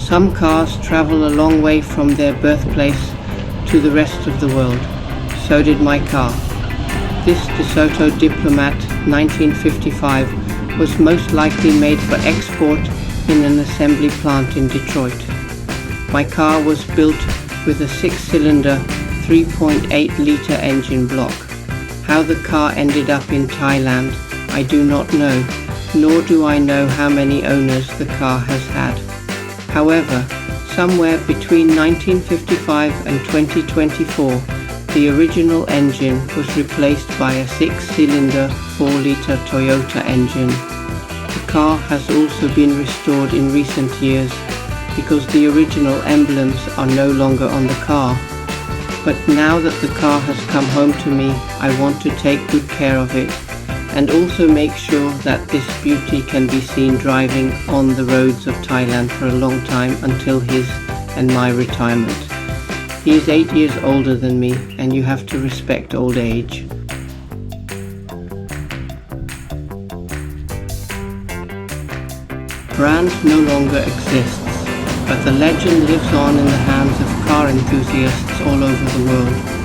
Some cars travel a long way from their birthplace to the rest of the world. So did my car. This DeSoto Diplomat 1955 was most likely made for export in an assembly plant in Detroit. My car was built with a 6-cylinder 3.8-litre engine block. How the car ended up in Thailand, I do not know, nor do I know how many owners the car has had. However, somewhere between 1955 and 2024, the original engine was replaced by a 6-cylinder 4-litre Toyota engine. The car has also been restored in recent years because the original emblems are no longer on the car. But now that the car has come home to me, I want to take good care of it and also make sure that this beauty can be seen driving on the roads of Thailand for a long time until his and my retirement. He is 8 years older than me, and you have to respect old age. Brand no longer exists, but the legend lives on in the hands of car enthusiasts all over the world.